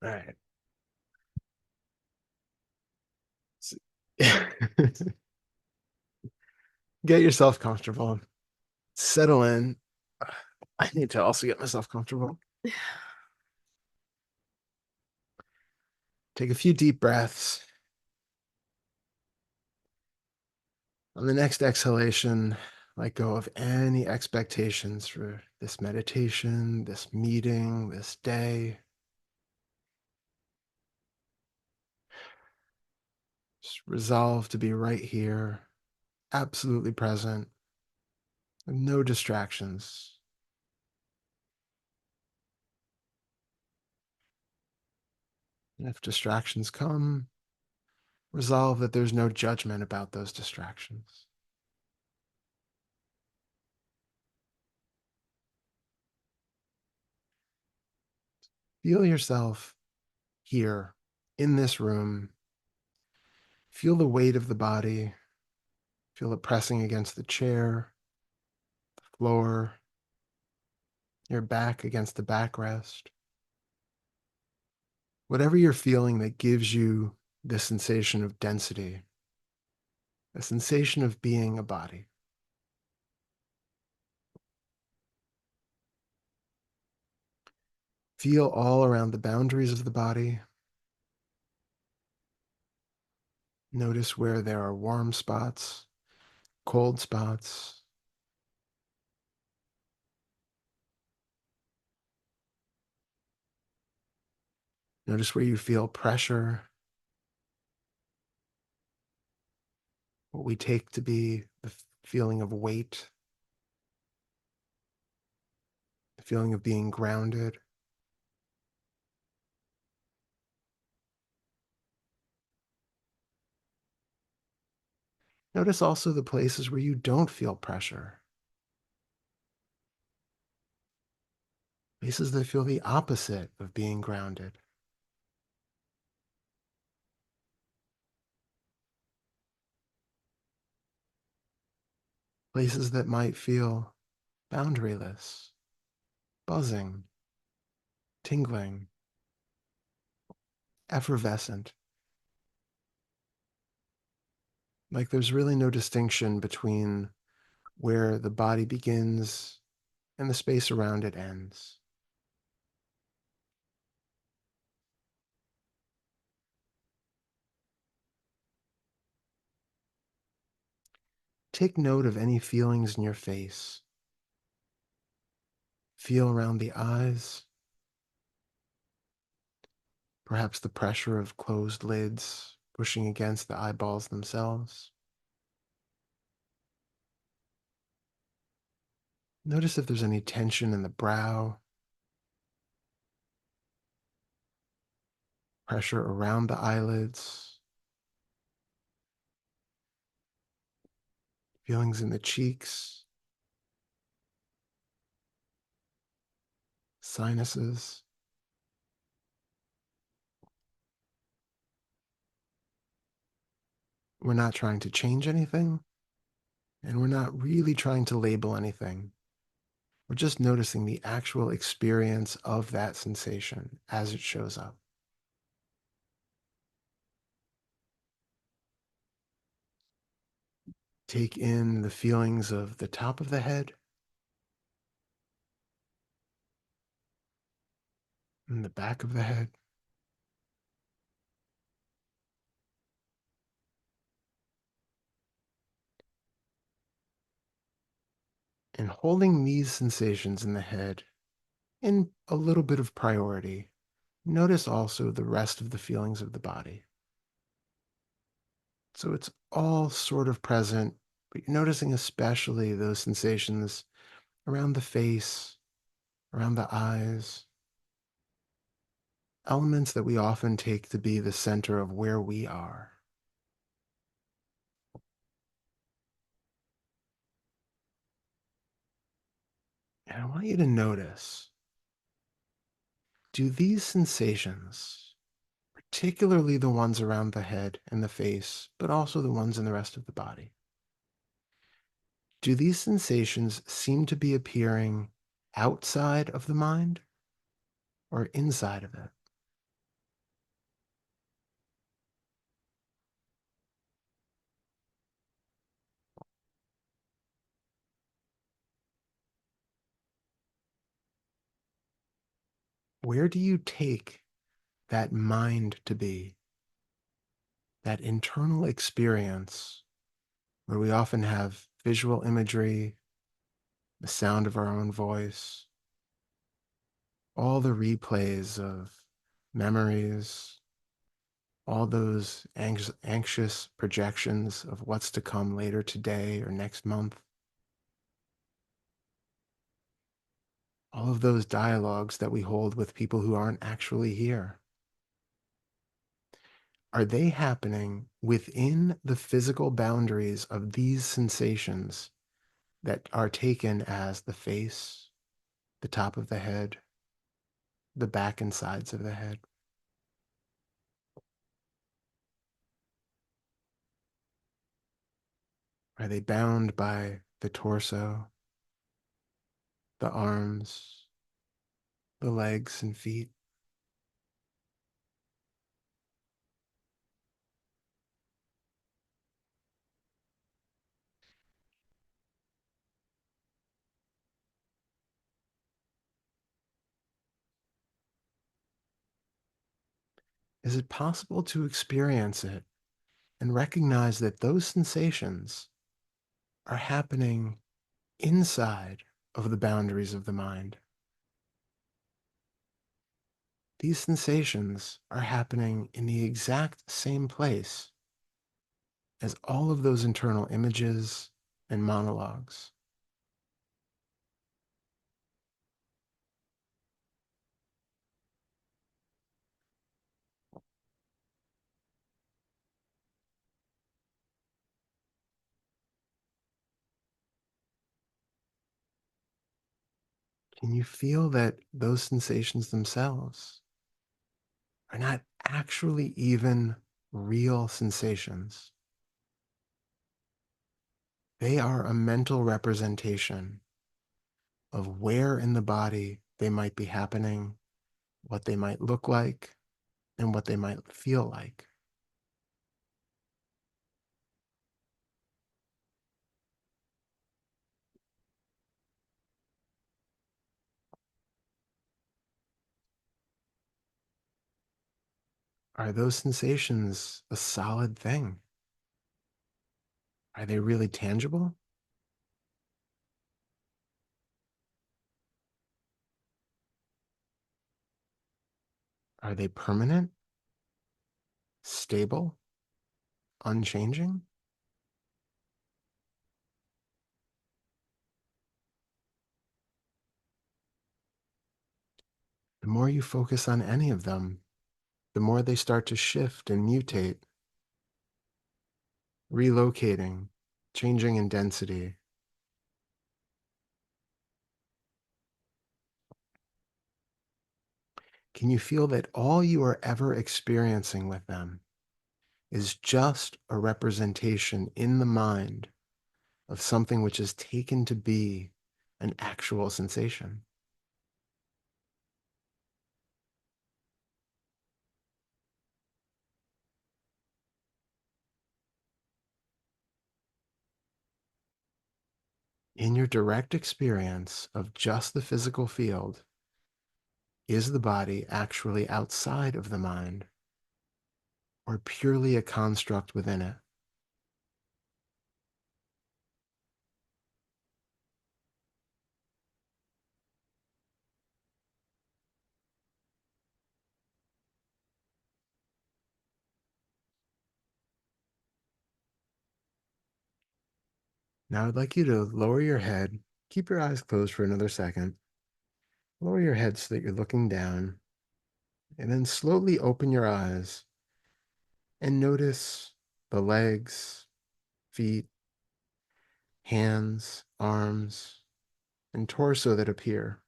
All right. So- Get yourself comfortable. Settle in. I need to also get myself comfortable. Take a few deep breaths. On the next exhalation, let go of any expectations for this meditation, this meeting, this day. Just resolve to be right here, absolutely present, with no distractions. And if distractions come, resolve that there's no judgment about those distractions. Feel yourself here in this room. Feel the weight of the body. Feel it pressing against the chair, the floor, your back against the backrest. Whatever you're feeling that gives you the sensation of density, a sensation of being a body. Feel all around the boundaries of the body. Notice where there are warm spots, cold spots. Notice where you feel pressure, what we take to be the feeling of weight, the feeling of being grounded. Notice also the places where you don't feel pressure, places that feel the opposite of being grounded, places that might feel boundaryless, buzzing, tingling, effervescent. Like there's really no distinction between where the body begins and the space around it ends. Take note of any feelings in your face. Feel around the eyes, perhaps the pressure of closed lids pushing against the eyeballs themselves. Notice if there's any tension in the brow, pressure around the eyelids, feelings in the cheeks, sinuses. We're not trying to change anything, and we're not really trying to label anything. We're just noticing the actual experience of that sensation as it shows up. Take in the feelings of the top of the head and the back of the head. And holding these sensations in the head in a little bit of priority, notice also the rest of the feelings of the body. So it's all sort of present, but you're noticing especially those sensations around the face, around the eyes, elements that we often take to be the center of where we are. And I want you to notice, do these sensations, particularly the ones around the head and the face, but also the ones in the rest of the body, do these sensations seem to be appearing outside of the mind or inside of it? Where do you take that mind to be, that internal experience where we often have visual imagery, the sound of our own voice, all the replays of memories, all those anxious projections of what's to come later today or next month, all of those dialogues that we hold with people who aren't actually here? Are they happening within the physical boundaries of these sensations that are taken as the face, the top of the head, the back and sides of the head? Are they bound by the torso, the arms, the legs and feet? Is it possible to experience it and recognize that those sensations are happening inside of the boundaries of the mind? These sensations are happening in the exact same place as all of those internal images and monologues. Can you feel that those sensations themselves are not actually even real sensations? They are a mental representation of where in the body they might be happening, what they might look like, and what they might feel like. Are those sensations a solid thing? Are they really tangible? Are they permanent, stable, unchanging? The more you focus on any of them, the more they start to shift and mutate, relocating, changing in density. Can you feel that all you are ever experiencing with them is just a representation in the mind of something which is taken to be an actual sensation? In your direct experience of just the physical field, is the body actually outside of the mind or purely a construct within it? Now I'd like you to lower your head, keep your eyes closed for another second, lower your head so that you're looking down, and then slowly open your eyes and notice the legs, feet, hands, arms, and torso that appear.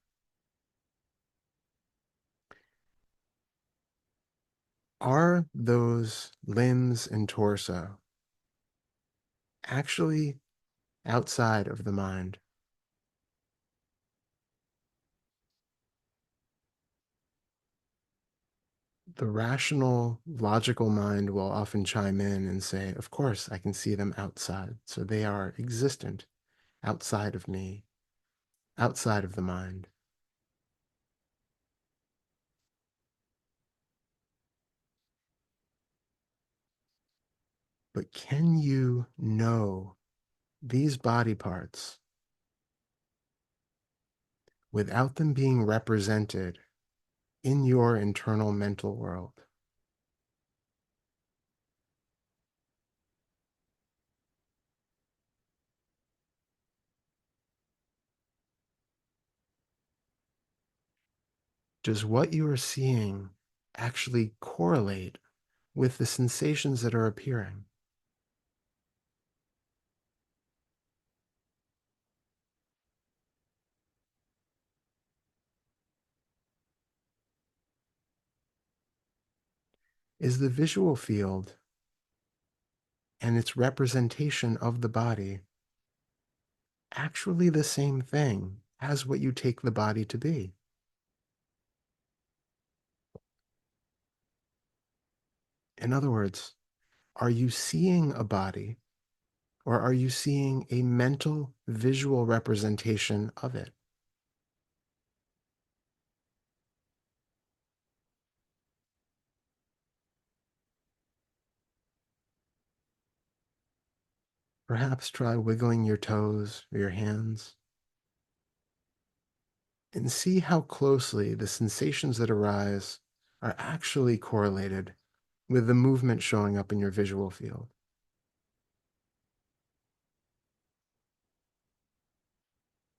Are those limbs and torso actually outside of the mind? The rational, logical mind will often chime in and say, of course, I can see them outside. So they are existent outside of me, outside of the mind. But can you know these body parts without them being represented in your internal mental world? Does what you are seeing actually correlate with the sensations that are appearing? Is the visual field and its representation of the body actually the same thing as what you take the body to be? In other words, are you seeing a body or are you seeing a mental visual representation of it? Perhaps try wiggling your toes or your hands and see how closely the sensations that arise are actually correlated with the movement showing up in your visual field.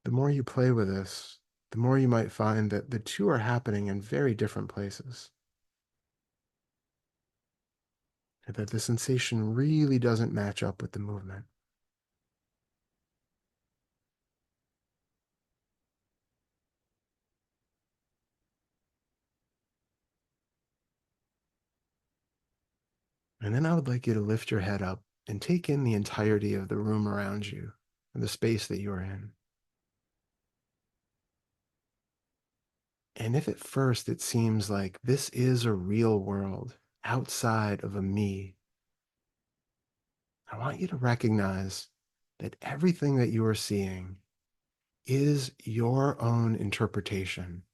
The more you play with this, the more you might find that the two are happening in very different places, and that the sensation really doesn't match up with the movement. And then I would like you to lift your head up and take in the entirety of the room around you and the space that you're in. And if at first it seems like this is a real world outside of a me, I want you to recognize that everything that you are seeing is your own interpretation,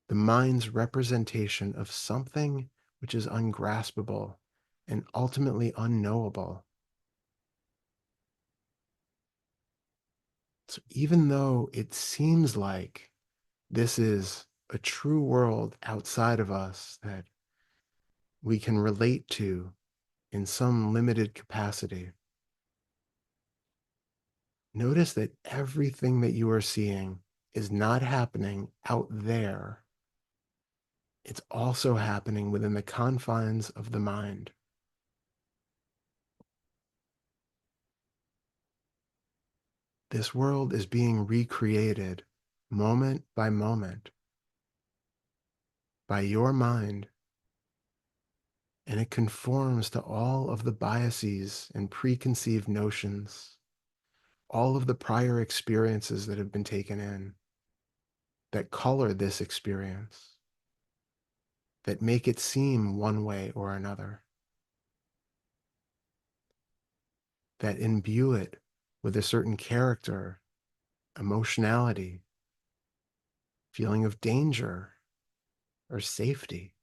the mind's representation of something which is ungraspable and ultimately unknowable. So even though it seems like this is a true world outside of us that we can relate to in some limited capacity, notice that everything that you are seeing is not happening out there. It's also happening within the confines of the mind. This world is being recreated moment by moment by your mind, and it conforms to all of the biases and preconceived notions, all of the prior experiences that have been taken in that color this experience, that make it seem one way or another, that imbue it with a certain character, emotionality, feeling of danger or safety,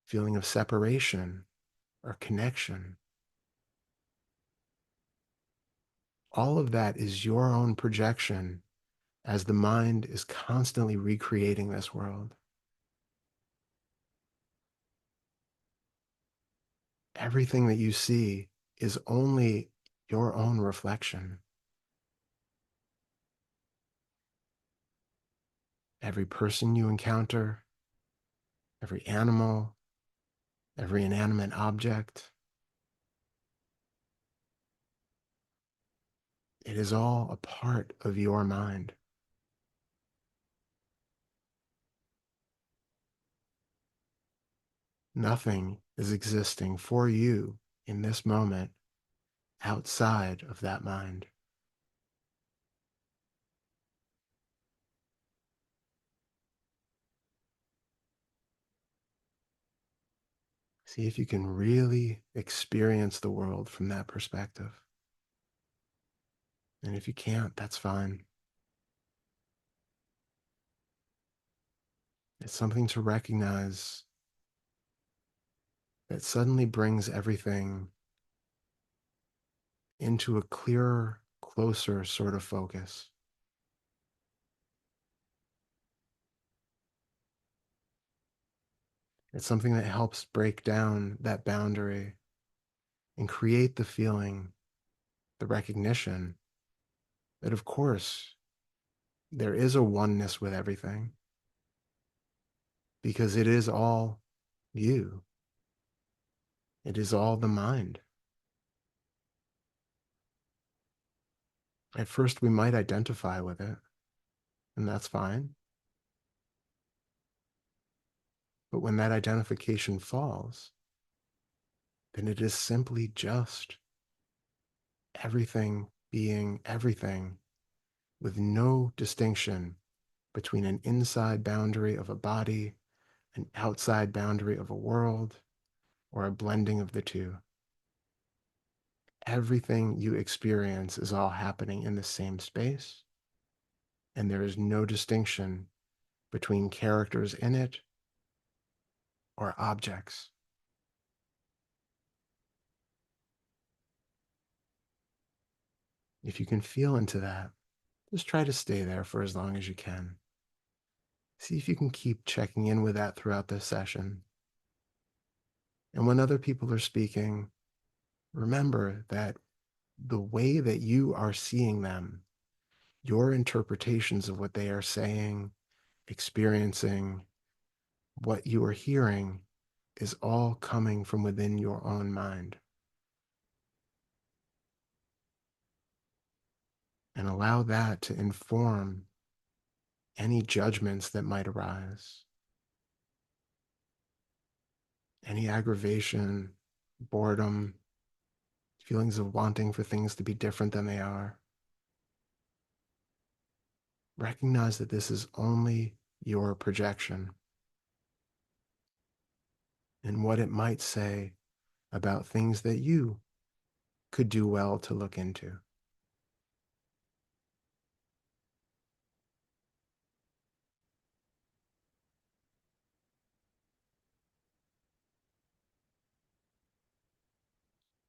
feeling of separation or connection. All of that is your own projection as the mind is constantly recreating this world. Everything that you see is only your own reflection. Every person you encounter, every animal, every inanimate object, it is all a part of your mind. Nothing is existing for you in this moment outside of that mind. See if you can really experience the world from that perspective. And if you can't, that's fine. It's something to recognize that suddenly brings everything into a clearer, closer sort of focus. It's something that helps break down that boundary and create the feeling, the recognition that, of course, there is a oneness with everything because it is all you. It is all the mind. At first, we might identify with it, and that's fine. But when that identification falls, then it is simply just everything being everything with no distinction between an inside boundary of a body, an outside boundary of a world, or a blending of the two. Everything you experience is all happening in the same space, and there is no distinction between characters in it or objects. If you can feel into that, just try to stay there for as long as you can. See if you can keep checking in with that throughout the session. And when other people are speaking, remember that the way that you are seeing them, your interpretations of what they are saying, experiencing, what you are hearing, is all coming from within your own mind. And allow that to inform any judgments that might arise, any aggravation, boredom, feelings of wanting for things to be different than they are. Recognize that this is only your projection and what it might say about things that you could do well to look into.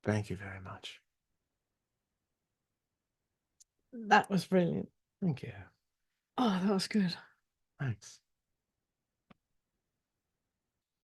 Thank you very much. That was brilliant. Thank you. Oh, that was good. Thanks.